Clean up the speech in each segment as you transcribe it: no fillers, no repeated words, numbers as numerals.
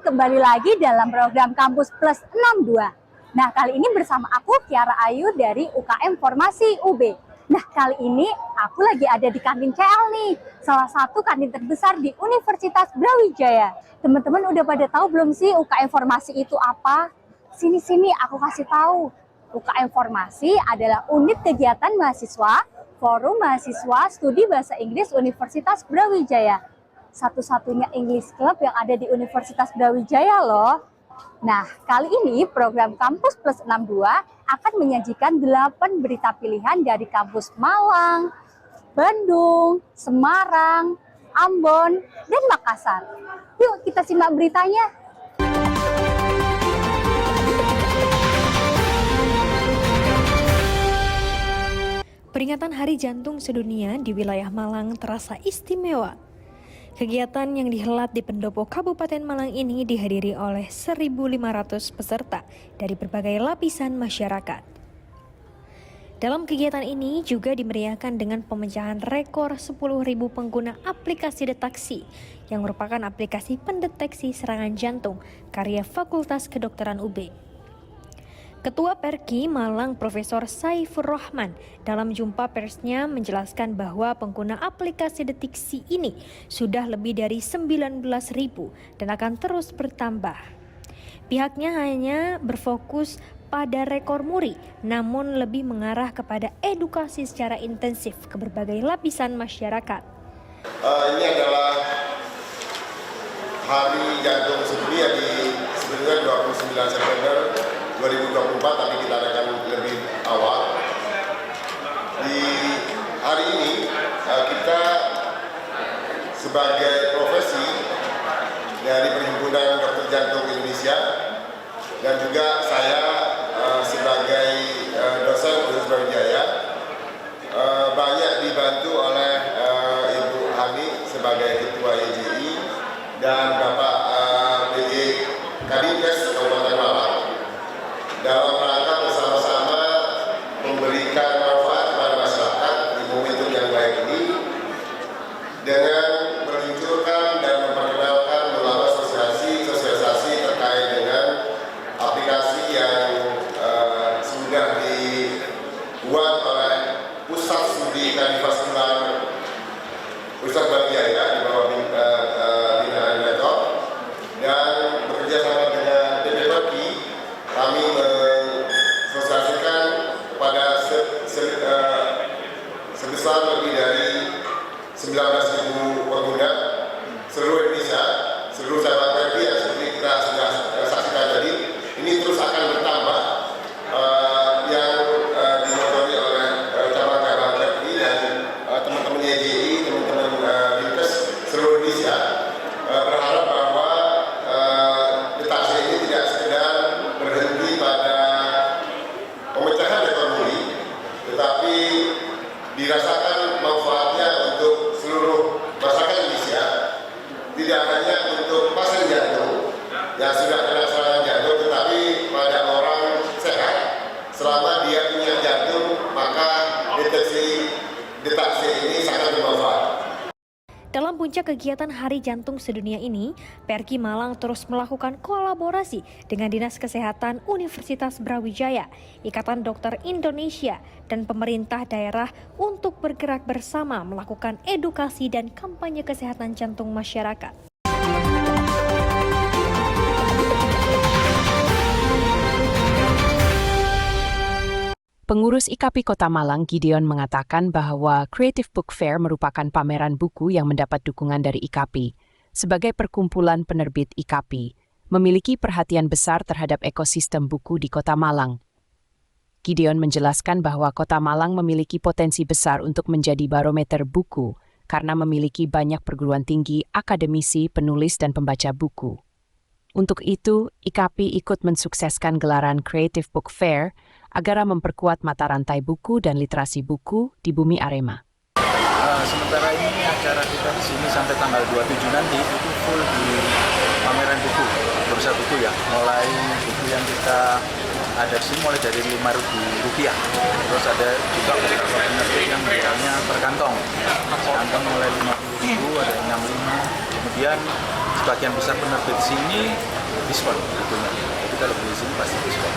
kembali lagi dalam program Kampus Plus 62. Nah, kali ini bersama aku Kiara Ayu dari UKM Formasi UB. Nah, kali ini aku lagi ada di kantin CL nih, salah satu kantin terbesar di Universitas Brawijaya. Teman-teman udah pada tahu belum sih UKM Formasi itu apa? Sini-sini aku kasih tahu. UKM Formasi adalah unit kegiatan mahasiswa, Forum Mahasiswa Studi Bahasa Inggris Universitas Brawijaya. Satu-satunya English Club yang ada di Universitas Brawijaya loh. Nah, kali ini program Kampus Plus 62 akan menyajikan 8 berita pilihan dari kampus Malang, Bandung, Semarang, Ambon, dan Makassar. Yuk kita simak beritanya. Peringatan Hari Jantung Sedunia di wilayah Malang terasa istimewa. Kegiatan yang dihelat di pendopo Kabupaten Malang ini dihadiri oleh 1.500 peserta dari berbagai lapisan masyarakat. Dalam kegiatan ini juga dimeriahkan dengan pemecahan rekor 10.000 pengguna aplikasi Detaksi yang merupakan aplikasi pendeteksi serangan jantung karya Fakultas Kedokteran UB. Ketua Perki Malang Profesor Saifur Rahman dalam jumpa persnya menjelaskan bahwa pengguna aplikasi Deteksi ini sudah lebih dari 19.000 dan akan terus bertambah. Pihaknya hanya berfokus pada rekor muri, namun lebih mengarah kepada edukasi secara intensif ke berbagai lapisan masyarakat. Ini adalah Hari Jantung Sedunia di sebenarnya 29 September 2024, tapi kita adakan lebih awal. Di hari ini kita sebagai profesi dari Perhimpunan Dokter Jantung Indonesia dan juga saya sebagai dosen Universitas Brawijaya banyak dibantu oleh Ibu Hani sebagai Ketua YJI dan Bapak PJ Kadinkes Kabupaten Malang dalam rangka bersama-sama memberikan manfaat kepada masyarakat di momentum yang baik ini dengan meluncurkan dan memperkenalkan melalui sosialisasi terkait dengan aplikasi yang sudah dibuat oleh Pusat Studi Kardiovaskular Universitas Brawijaya di bawah binaan Letor dan bekerja sama dengan PPPI. Kami mensosialisasikan kepada sebesar lebih dari 19.000 pengguna seluruh Indonesia, seluruh cabang PPI yang seperti kita sudah saksikan tadi. Ini terus akan bertambah yang dimotori oleh cabang-cabang PPI dan teman-teman YJI, teman-teman Dinkes seluruh Indonesia. Berharap bahwa Deteksi ini tidak sekedar berhenti pada pemecahan rekor muri, tetapi dirasakan manfaatnya untuk seluruh masyarakat Indonesia, tidak hanya untuk pasien jantung yang sudah kena serangan jantung, tetapi pada orang sehat selama dia punya jantung, maka deteksi ini sangat bermanfaat. Dalam puncak kegiatan Hari Jantung Sedunia ini, Perki Malang terus melakukan kolaborasi dengan Dinas Kesehatan Universitas Brawijaya, Ikatan Dokter Indonesia, dan pemerintah daerah untuk bergerak bersama melakukan edukasi dan kampanye kesehatan jantung masyarakat. Pengurus IKAPI Kota Malang, Gideon, mengatakan bahwa Creative Book Fair merupakan pameran buku yang mendapat dukungan dari IKAPI. Sebagai perkumpulan penerbit IKAPI, memiliki perhatian besar terhadap ekosistem buku di Kota Malang. Gideon menjelaskan bahwa Kota Malang memiliki potensi besar untuk menjadi barometer buku karena memiliki banyak perguruan tinggi, akademisi, penulis, dan pembaca buku. Untuk itu, IKAPI ikut mensukseskan gelaran Creative Book Fair agar memperkuat mata rantai buku dan literasi buku di bumi Arema. Sementara ini acara kita di sini sampai tanggal 27 nanti itu full di pameran buku, bursa buku ya. Mulai buku yang kita ada di sini mulai dari Rp5.000. Terus ada juga beberapa penerbit yang jualnya per kantong. Kantong mulai Rp50.000, ada yang Rp65. Kemudian sebagian besar penerbit sini diskon bukunya. Jadi kalau beli di sini pasti diskon.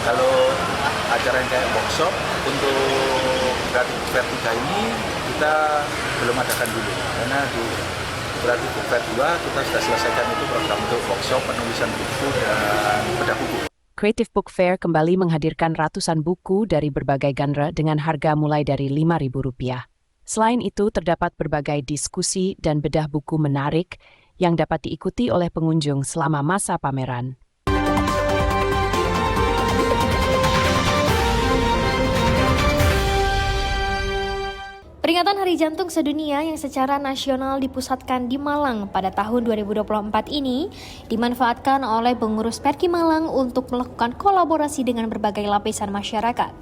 Kalau acara yang kayak workshop untuk Creative Book Fair 3 ini kita belum adakan dulu, karena di Creative Book Fair 2 kita sudah selesaikan itu program untuk workshop penulisan buku dan bedah buku. Creative Book Fair kembali menghadirkan ratusan buku dari berbagai genre dengan harga mulai dari Rp5.000. Selain itu, terdapat berbagai diskusi dan bedah buku menarik yang dapat diikuti oleh pengunjung selama masa pameran. Peringatan Hari Jantung Sedunia yang secara nasional dipusatkan di Malang pada tahun 2024 ini dimanfaatkan oleh pengurus Perki Malang untuk melakukan kolaborasi dengan berbagai lapisan masyarakat.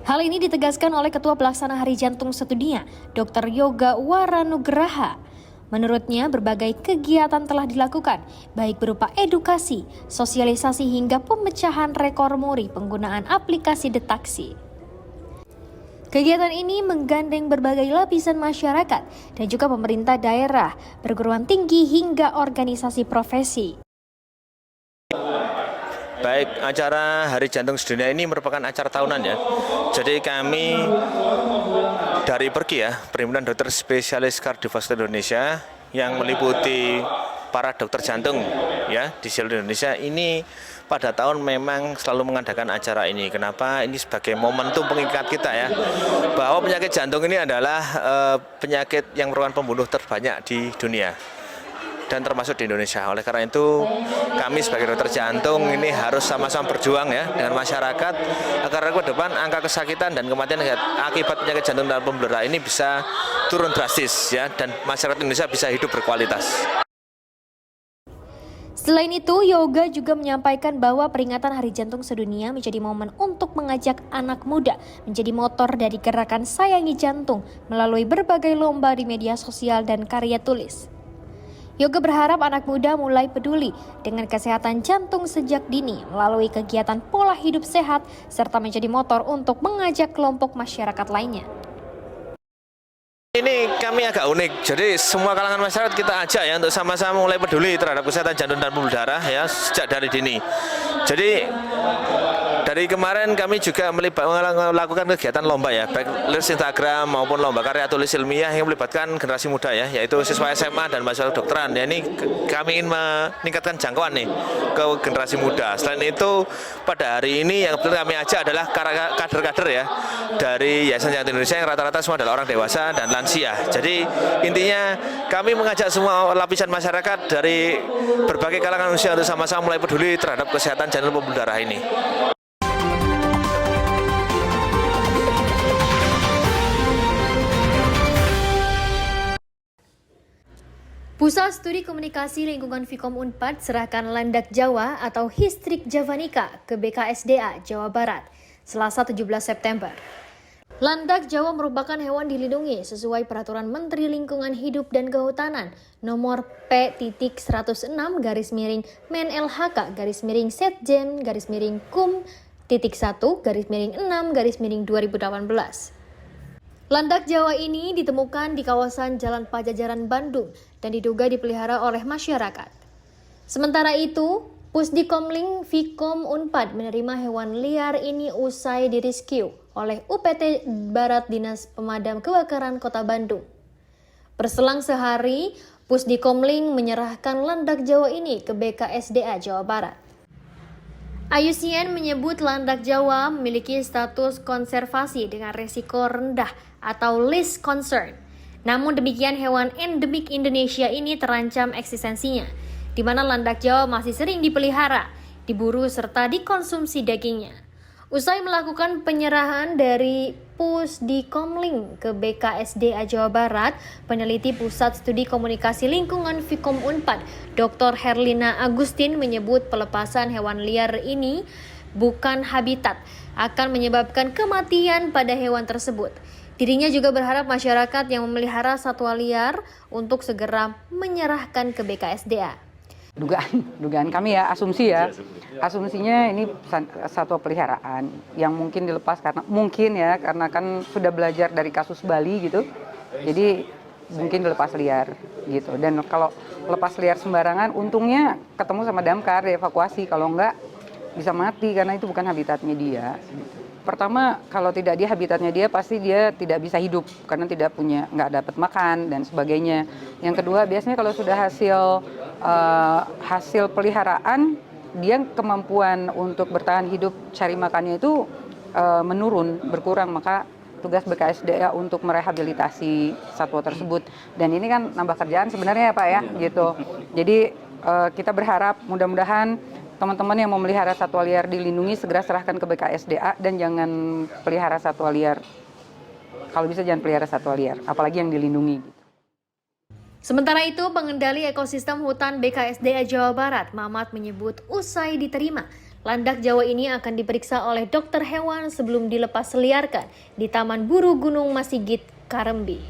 Hal ini ditegaskan oleh Ketua Pelaksana Hari Jantung Sedunia, Dr. Yoga Waranugraha. Menurutnya, berbagai kegiatan telah dilakukan, baik berupa edukasi, sosialisasi hingga pemecahan rekor muri penggunaan aplikasi deteksi. Kegiatan ini menggandeng berbagai lapisan masyarakat dan juga pemerintah daerah, perguruan tinggi hingga organisasi profesi. Baik, acara Hari Jantung Sedunia ini merupakan acara tahunan ya. Jadi kami dari Perki ya, Perhimpunan Dokter Spesialis Kardiovaskular Indonesia yang meliputi para dokter jantung ya di seluruh Indonesia ini pada tahun memang selalu mengadakan acara ini. Kenapa? Ini sebagai momentum pengikat kita ya, bahwa penyakit jantung ini adalah penyakit yang merupakan pembunuh terbanyak di dunia dan termasuk di Indonesia. Oleh karena itu kami sebagai dokter jantung ini harus sama-sama berjuang ya dengan masyarakat agar ke depan angka kesakitan dan kematian akibat penyakit jantung dan pembuluh darah ini bisa turun drastis ya, dan masyarakat Indonesia bisa hidup berkualitas. Selain itu, Yoga juga menyampaikan bahwa peringatan Hari Jantung Sedunia menjadi momen untuk mengajak anak muda menjadi motor dari gerakan Sayangi Jantung melalui berbagai lomba di media sosial dan karya tulis. Yoga berharap anak muda mulai peduli dengan kesehatan jantung sejak dini melalui kegiatan pola hidup sehat serta menjadi motor untuk mengajak kelompok masyarakat lainnya. Ini kami agak unik, jadi semua kalangan masyarakat kita ajak ya untuk sama-sama mulai peduli terhadap kesehatan jantung dan pembuluh darah ya sejak dari dini. Jadi dari kemarin kami juga melakukan kegiatan lomba ya, baik live Instagram maupun lomba karya tulis ilmiah yang melibatkan generasi muda ya, yaitu siswa SMA dan mahasiswa kedokteran. Ya, ini kami ingin meningkatkan jangkauan nih ke generasi muda. Selain itu pada hari ini yang betul kami ajak adalah kader-kader ya dari Yayasan Jantung Indonesia yang rata-rata semua adalah orang dewasa dan lansia. Jadi intinya kami mengajak semua lapisan masyarakat dari berbagai kalangan usia untuk sama-sama mulai peduli terhadap kesehatan jantung dan pembuluh darah ini. Pusat Studi Komunikasi Lingkungan Fikom Unpad serahkan Landak Jawa atau Histrik Javanica ke BKSDA Jawa Barat, Selasa 17 September. Landak Jawa merupakan hewan dilindungi sesuai Peraturan Menteri Lingkungan Hidup dan Kehutanan nomor P.Setjen-Men-LHK-Kum.1-6-2018. Landak Jawa ini ditemukan di kawasan Jalan Pajajaran Bandung dan diduga dipelihara oleh masyarakat. Sementara itu, Pusdikomling Fikom Unpad menerima hewan liar ini usai direscue oleh UPT Barat Dinas Pemadam Kebakaran Kota Bandung. Berselang sehari, Pusdikomling menyerahkan landak Jawa ini ke BKSDA Jawa Barat. IUCN menyebut landak Jawa memiliki status konservasi dengan resiko rendah atau least concern. Namun demikian hewan endemik Indonesia ini terancam eksistensinya, di mana landak Jawa masih sering dipelihara, diburu serta dikonsumsi dagingnya. Usai melakukan penyerahan dari Pusdikomling ke BKSDA Jawa Barat, peneliti Pusat Studi Komunikasi Lingkungan Fikom Unpad, Dr. Herlina Agustin menyebut pelepasan hewan liar ini bukan habitat, akan menyebabkan kematian pada hewan tersebut. Dirinya juga berharap masyarakat yang memelihara satwa liar untuk segera menyerahkan ke BKSDA. Dugaan kami ya, asumsinya ini satwa peliharaan yang mungkin dilepas karena kan sudah belajar dari kasus Bali gitu. Jadi mungkin dilepas liar gitu. Dan kalau lepas liar sembarangan, untungnya ketemu sama damkar, dievakuasi. Kalau enggak bisa mati karena itu bukan habitatnya dia. Pertama, kalau tidak dia habitatnya dia, pasti dia tidak bisa hidup karena nggak dapat makan dan sebagainya. Yang kedua, biasanya kalau sudah hasil peliharaan, dia kemampuan untuk bertahan hidup cari makannya itu menurun, berkurang. Maka tugas BKSDA untuk merehabilitasi satwa tersebut. Dan ini kan nambah kerjaan sebenarnya ya Pak ya, gitu. Jadi kita berharap mudah-mudahan teman-teman yang mau melihara satwa liar dilindungi segera serahkan ke BKSDA dan jangan pelihara satwa liar. Kalau bisa jangan pelihara satwa liar, apalagi yang dilindungi. Sementara itu, pengendali ekosistem hutan BKSDA Jawa Barat, Mamat, menyebut usai diterima, landak Jawa ini akan diperiksa oleh dokter hewan sebelum dilepas liarkan di Taman Buru Gunung Masigit, Karembi.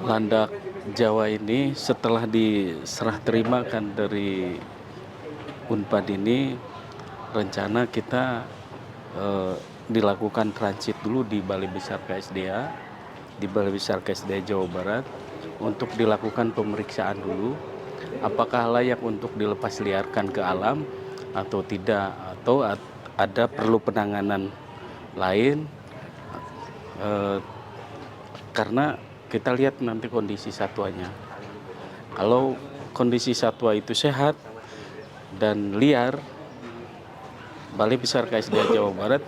Landak Jawa ini setelah diserah terimakan dari Unpad ini, rencana kita dilakukan transit dulu di Balai Besar KSDA, di Balai Besar KSDA Jawa Barat, untuk dilakukan pemeriksaan dulu, apakah layak untuk dilepas liarkan ke alam atau tidak, atau ada perlu penanganan lain, karena kita lihat nanti kondisi satwanya. Kalau kondisi satwa itu sehat dan liar, Balai Besar KSDA Jawa Barat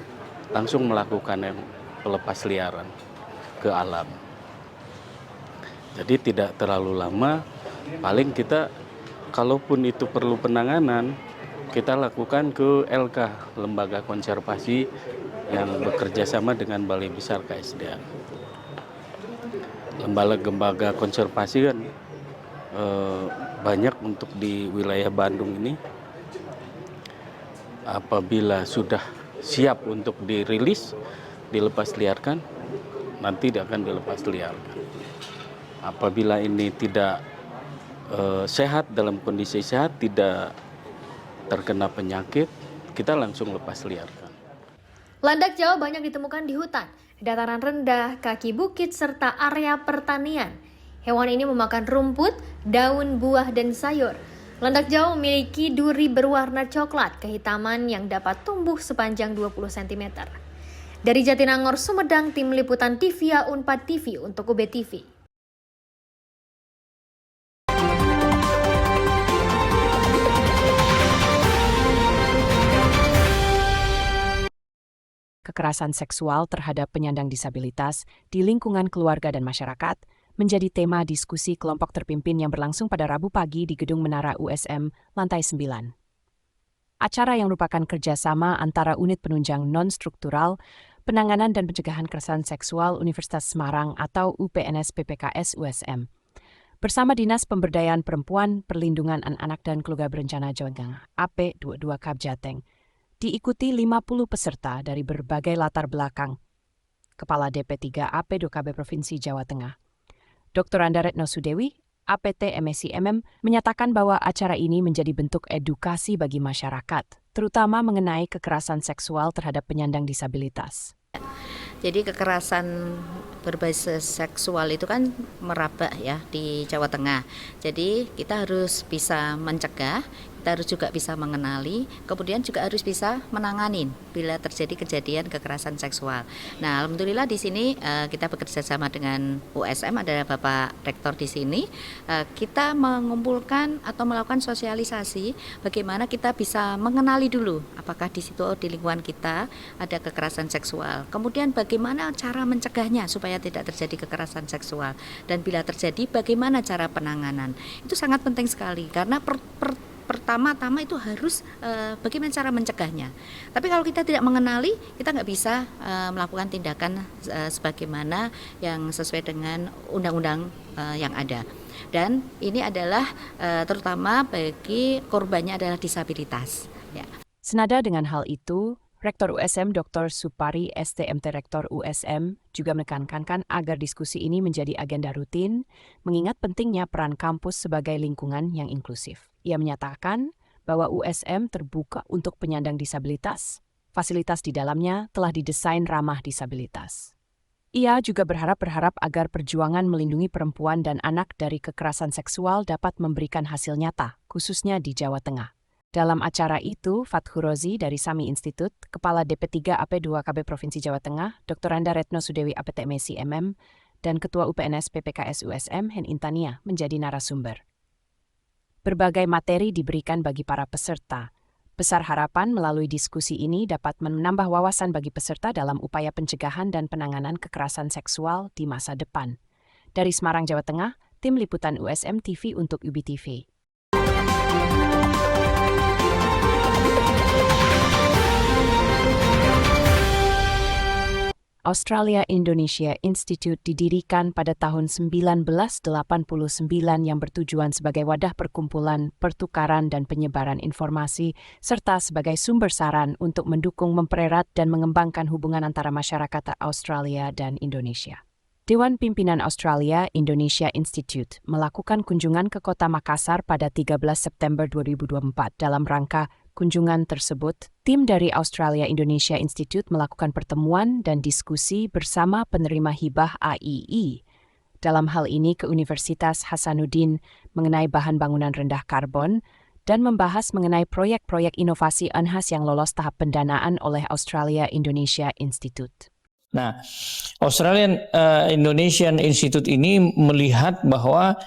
langsung melakukan yang pelepas liaran ke alam. Jadi tidak terlalu lama, paling kita kalaupun itu perlu penanganan, kita lakukan ke LK, Lembaga Konservasi yang bekerja sama dengan Balai Besar KSDA. Lembaga konservasi kan banyak untuk di wilayah Bandung ini. Apabila sudah siap untuk dirilis, dilepas liarkan, nanti akan dilepas liarkan. Apabila ini tidak sehat, dalam kondisi sehat, tidak terkena penyakit, kita langsung lepas liarkan. Landak Jawa banyak ditemukan di hutan, dataran rendah, kaki bukit, serta area pertanian. Hewan ini memakan rumput, daun, buah, dan sayur. Landak Jawa memiliki duri berwarna coklat kehitaman yang dapat tumbuh sepanjang 20 cm. Dari Jatinangor, Sumedang, Tim Liputan Tivia Unpad TV untuk UB TV. Kekerasan seksual terhadap penyandang disabilitas di lingkungan keluarga dan masyarakat menjadi tema diskusi kelompok terpimpin yang berlangsung pada Rabu pagi di Gedung Menara USM, lantai 9. Acara yang merupakan kerjasama antara Unit Penunjang Non-Struktural, Penanganan dan Pencegahan Kekerasan Seksual Universitas Semarang atau UPNS PPKS USM, bersama Dinas Pemberdayaan Perempuan, Perlindungan Anak-anak dan Keluarga Berencana Jawa Tengah, AP22 Kabjateng, diikuti 50 peserta dari berbagai latar belakang. Kepala DP3 AP2KB Provinsi Jawa Tengah, Dr. Anda Retno Sudewi, APT MSc MM, menyatakan bahwa acara ini menjadi bentuk edukasi bagi masyarakat, terutama mengenai kekerasan seksual terhadap penyandang disabilitas. Jadi kekerasan berbasis seksual itu kan merabak ya di Jawa Tengah. Jadi kita harus bisa mencegah, kita harus juga bisa mengenali, kemudian juga harus bisa menanganin bila terjadi kejadian kekerasan seksual. Nah, alhamdulillah di sini kita bekerja sama dengan USM, ada Bapak Rektor di sini. Kita mengumpulkan atau melakukan sosialisasi bagaimana kita bisa mengenali dulu apakah di situ di lingkungan kita ada kekerasan seksual. Kemudian bagaimana cara mencegahnya supaya tidak terjadi kekerasan seksual, dan bila terjadi bagaimana cara penanganan. Itu sangat penting sekali karena pertama-tama itu harus bagaimana cara mencegahnya. Tapi kalau kita tidak mengenali, kita nggak bisa melakukan tindakan sebagaimana yang sesuai dengan undang-undang yang ada. Dan ini adalah terutama bagi korbannya adalah disabilitas. Ya. Senada dengan hal itu, Rektor USM Dr. Supari STMT Rektor USM juga menekankan agar diskusi ini menjadi agenda rutin, mengingat pentingnya peran kampus sebagai lingkungan yang inklusif. Ia menyatakan bahwa USM terbuka untuk penyandang disabilitas. Fasilitas di dalamnya telah didesain ramah disabilitas. Ia juga berharap agar perjuangan melindungi perempuan dan anak dari kekerasan seksual dapat memberikan hasil nyata, khususnya di Jawa Tengah. Dalam acara itu, Fathur Rozi dari Sami Institute, Kepala DP3 AP2KB Provinsi Jawa Tengah, Dr. Anda Retno Sudewi APTMSI MM, dan Ketua UPNS PPKS USM Hen Intania menjadi narasumber. Berbagai materi diberikan bagi para peserta. Besar harapan melalui diskusi ini dapat menambah wawasan bagi peserta dalam upaya pencegahan dan penanganan kekerasan seksual di masa depan. Dari Semarang, Jawa Tengah, Tim Liputan USM TV untuk UBTV. Australia-Indonesia Institute didirikan pada tahun 1989 yang bertujuan sebagai wadah perkumpulan, pertukaran dan penyebaran informasi, serta sebagai sumber saran untuk mendukung, mempererat dan mengembangkan hubungan antara masyarakat Australia dan Indonesia. Dewan Pimpinan Australia-Indonesia Institute melakukan kunjungan ke kota Makassar pada 13 September 2024. Dalam rangka kunjungan tersebut, tim dari Australia-Indonesia Institute melakukan pertemuan dan diskusi bersama penerima hibah AII. Dalam hal ini ke Universitas Hasanuddin mengenai bahan bangunan rendah karbon dan membahas mengenai proyek-proyek inovasi UNHAS yang lolos tahap pendanaan oleh Australia-Indonesia Institute. Nah, Australian Indonesian Institute ini melihat bahwa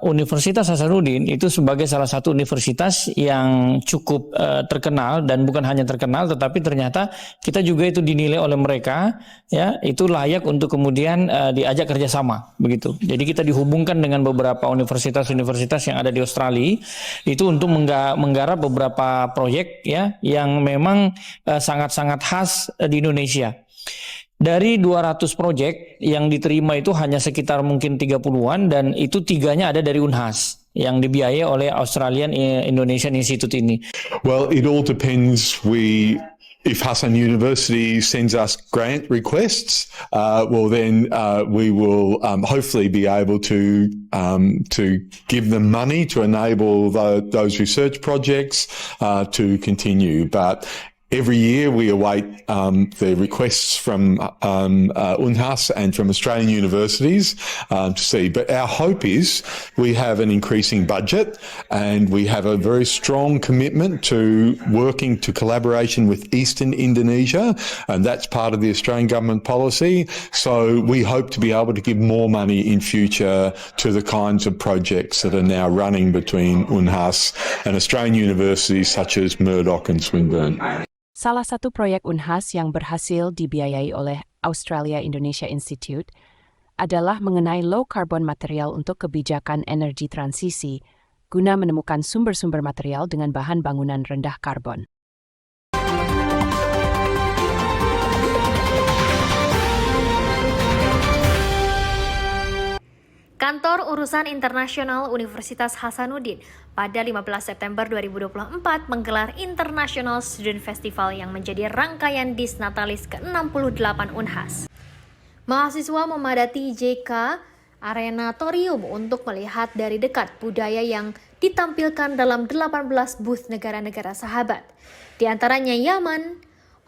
Universitas Hasanuddin itu sebagai salah satu universitas yang cukup terkenal, dan bukan hanya terkenal tetapi ternyata kita juga itu dinilai oleh mereka ya itu layak untuk kemudian diajak kerjasama begitu. Jadi kita dihubungkan dengan beberapa universitas-universitas yang ada di Australia itu untuk menggarap beberapa proyek ya yang memang sangat-sangat khas di Indonesia. Dari 200 proyek yang diterima itu hanya sekitar mungkin 30-an, dan itu 3-nya ada dari UNHAS yang dibiayai oleh Australian Indonesian Institute ini. Well, it all depends. If Hassan University sends us grant requests, then we will hopefully be able to give them money to enable those research projects to continue. But every year we await the requests from UNHAS and from Australian universities to see. But our hope is we have an increasing budget and we have a very strong commitment to working to collaboration with Eastern Indonesia, and that's part of the Australian government policy. So we hope to be able to give more money in future to the kinds of projects that are now running between UNHAS and Australian universities such as Murdoch and Swinburne. Salah satu proyek UNHAS yang berhasil dibiayai oleh Australia-Indonesia Institute adalah mengenai low carbon material untuk kebijakan energi transisi, guna menemukan sumber-sumber material dengan bahan bangunan rendah karbon. Kantor Urusan Internasional Universitas Hasanuddin pada 15 September 2024 menggelar International Student Festival yang menjadi rangkaian Disnatalis ke-68 UNHAS. Mahasiswa memadati JK Arenatorium untuk melihat dari dekat budaya yang ditampilkan dalam 18 booth negara-negara sahabat, di antaranya Yaman,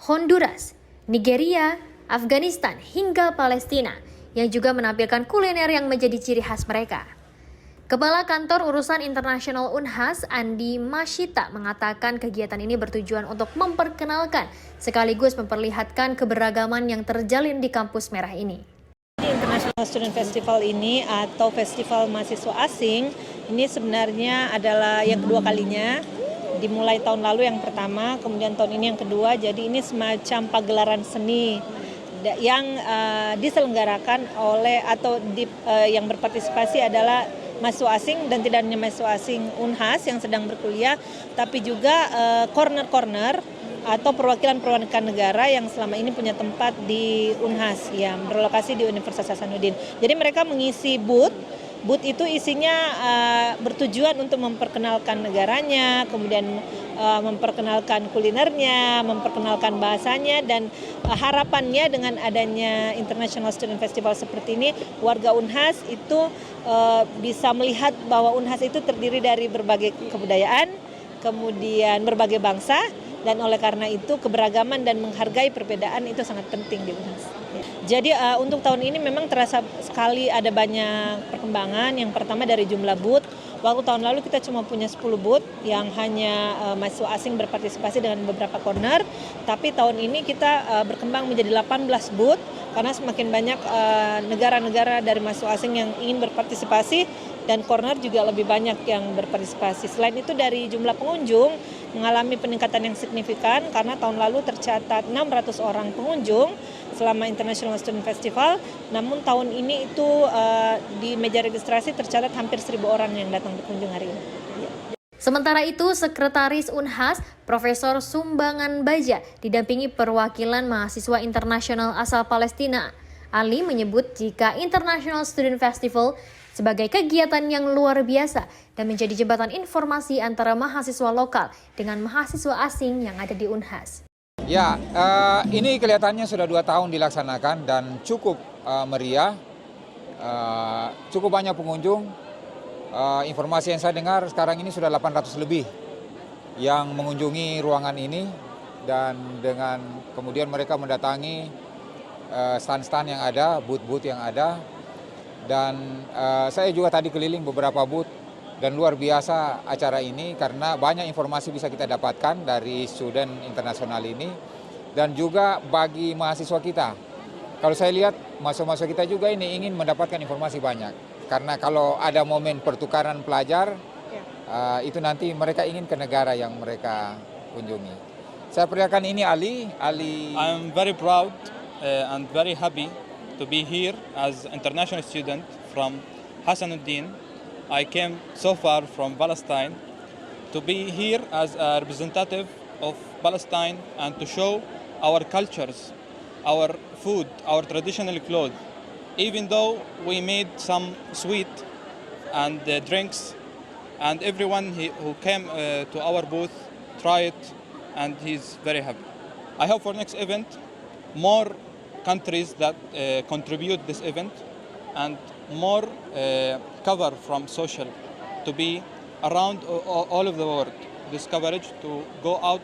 Honduras, Nigeria, Afghanistan hingga Palestina, yang juga menampilkan kuliner yang menjadi ciri khas mereka. Kepala Kantor Urusan Internasional UNHAS, Andi Masyita, mengatakan kegiatan ini bertujuan untuk memperkenalkan sekaligus memperlihatkan keberagaman yang terjalin di kampus merah ini. International Student Festival ini atau Festival Mahasiswa Asing ini sebenarnya adalah yang kedua kalinya. Dimulai tahun lalu yang pertama, kemudian tahun ini yang kedua. Jadi ini semacam pagelaran seni yang diselenggarakan oleh yang berpartisipasi adalah mahasiswa asing, dan tidak hanya mahasiswa asing UNHAS yang sedang berkuliah, tapi juga corner-corner atau perwakilan-perwakilan negara yang selama ini punya tempat di UNHAS yang berlokasi di Universitas Hasanuddin. Jadi mereka mengisi booth itu isinya bertujuan untuk memperkenalkan negaranya, kemudian memperkenalkan kulinernya, memperkenalkan bahasanya, dan harapannya dengan adanya International Student Festival seperti ini, warga UNHAS itu bisa melihat bahwa UNHAS itu terdiri dari berbagai kebudayaan, kemudian berbagai bangsa, dan oleh karena itu keberagaman dan menghargai perbedaan itu sangat penting di UNHAS. Jadi untuk tahun ini memang terasa sekali ada banyak perkembangan. Yang pertama dari jumlah booth. Waktu tahun lalu kita cuma punya 10 booth yang hanya mahasiswa asing berpartisipasi dengan beberapa corner. Tapi tahun ini kita berkembang menjadi 18 booth karena semakin banyak negara-negara dari mahasiswa asing yang ingin berpartisipasi dan corner juga lebih banyak yang berpartisipasi. Selain itu dari jumlah pengunjung mengalami peningkatan yang signifikan karena tahun lalu tercatat 600 orang pengunjung selama International Student Festival, namun tahun ini itu di meja registrasi tercatat hampir 1.000 orang yang datang berkunjung hari ini. Sementara itu, Sekretaris Unhas, Profesor Sumbangan Baja, didampingi perwakilan mahasiswa internasional asal Palestina. Ali menyebut jika International Student Festival sebagai kegiatan yang luar biasa dan menjadi jembatan informasi antara mahasiswa lokal dengan mahasiswa asing yang ada di Unhas. Ya, ini kelihatannya sudah 2 tahun dilaksanakan dan cukup meriah, cukup banyak pengunjung. Informasi yang saya dengar sekarang ini sudah 800 lebih yang mengunjungi ruangan ini dan dengan kemudian mereka mendatangi stand-stand yang ada, booth-booth yang ada. Dan saya juga tadi keliling beberapa booth dan luar biasa acara ini karena banyak informasi bisa kita dapatkan dari student internasional ini dan juga bagi mahasiswa kita. Kalau saya lihat mahasiswa kita juga ini ingin mendapatkan informasi banyak karena kalau ada momen pertukaran pelajar itu nanti mereka ingin ke negara yang mereka kunjungi. Saya perlihatkan ini Ali. I'm very proud and very happy to be here as international student from Hasanuddin. I came so far from Palestine to be here as a representative of Palestine and to show our cultures, our food, our traditional clothes. Even though we made some sweet and drinks, and everyone who came to our booth tried it, and he's very happy. I hope for next event, more countries that contribute this event and more cover from social to be around all of the world. This coverage to go out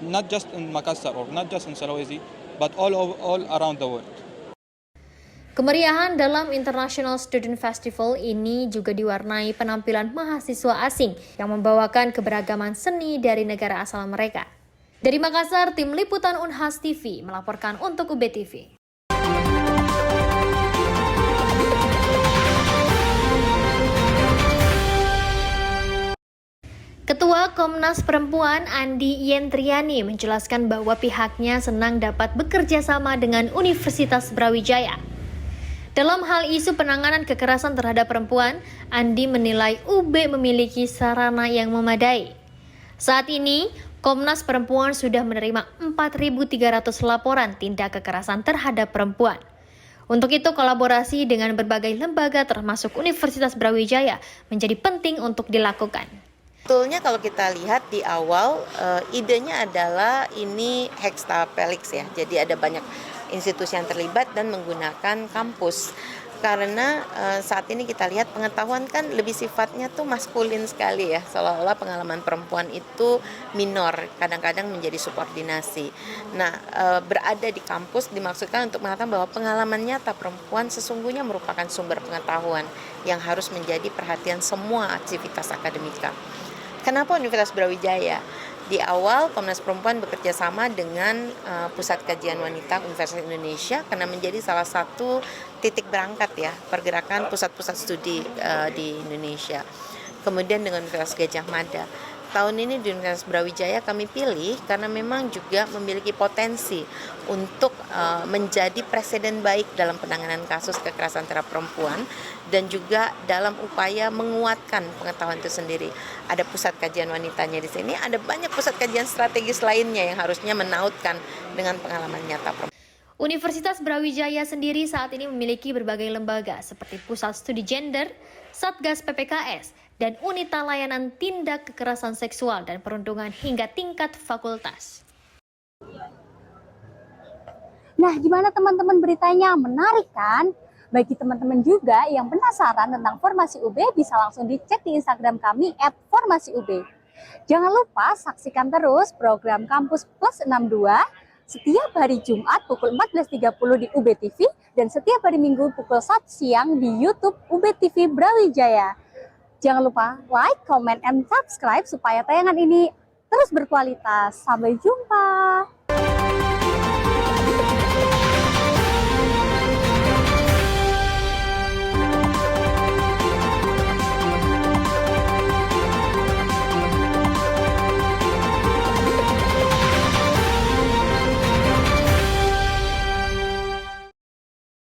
not just in Makassar or not just in Sulawesi, but all around the world. Kemeriahan dalam International Student Festival ini juga diwarnai penampilan mahasiswa asing yang membawakan keberagaman seni dari negara asal mereka. Dari Makassar, tim liputan Unhas TV melaporkan untuk UB TV. Ketua Komnas Perempuan Andi Yentriani menjelaskan bahwa pihaknya senang dapat bekerja sama dengan Universitas Brawijaya. Dalam hal isu penanganan kekerasan terhadap perempuan, Andi menilai UB memiliki sarana yang memadai. Saat ini, Komnas Perempuan sudah menerima 4.300 laporan tindak kekerasan terhadap perempuan. Untuk itu, kolaborasi dengan berbagai lembaga termasuk Universitas Brawijaya menjadi penting untuk dilakukan. Sebetulnya kalau kita lihat di awal, idenya adalah ini hextapelix ya, jadi ada banyak institusi yang terlibat dan menggunakan kampus. Karena saat ini kita lihat pengetahuan kan lebih sifatnya tuh maskulin sekali ya, seolah-olah pengalaman perempuan itu minor, kadang-kadang menjadi subordinasi. Nah, berada di kampus dimaksudkan untuk mengatakan bahwa pengalaman nyata perempuan sesungguhnya merupakan sumber pengetahuan yang harus menjadi perhatian semua aktivitas akademika. Kenapa Universitas Brawijaya? Di awal Komnas Perempuan bekerja sama dengan Pusat Kajian Wanita Universitas Indonesia karena menjadi salah satu titik berangkat ya pergerakan pusat-pusat studi di Indonesia. Kemudian dengan Universitas Gajah Mada. Tahun ini di Universitas Brawijaya kami pilih karena memang juga memiliki potensi untuk menjadi presiden baik dalam penanganan kasus kekerasan terhadap perempuan dan juga dalam upaya menguatkan pengetahuan itu sendiri. Ada pusat kajian wanitanya di sini, ada banyak pusat kajian strategis lainnya yang harusnya menautkan dengan pengalaman nyata perempuan. Universitas Brawijaya sendiri saat ini memiliki berbagai lembaga seperti Pusat Studi Gender, Satgas PPKS, dan Unita Layanan Tindak Kekerasan Seksual dan Perundungan hingga tingkat fakultas. Nah, gimana teman-teman beritanya? Menarik kan? Bagi teman-teman juga yang penasaran tentang Formasi UB bisa langsung dicek di Instagram kami @formasiub. Jangan lupa saksikan terus program Kampus Plus 62 setiap hari Jumat pukul 14.30 di UB TV dan setiap hari Minggu pukul 1 siang di YouTube UB TV Brawijaya. Jangan lupa like, comment, and subscribe supaya tayangan ini terus berkualitas. Sampai jumpa.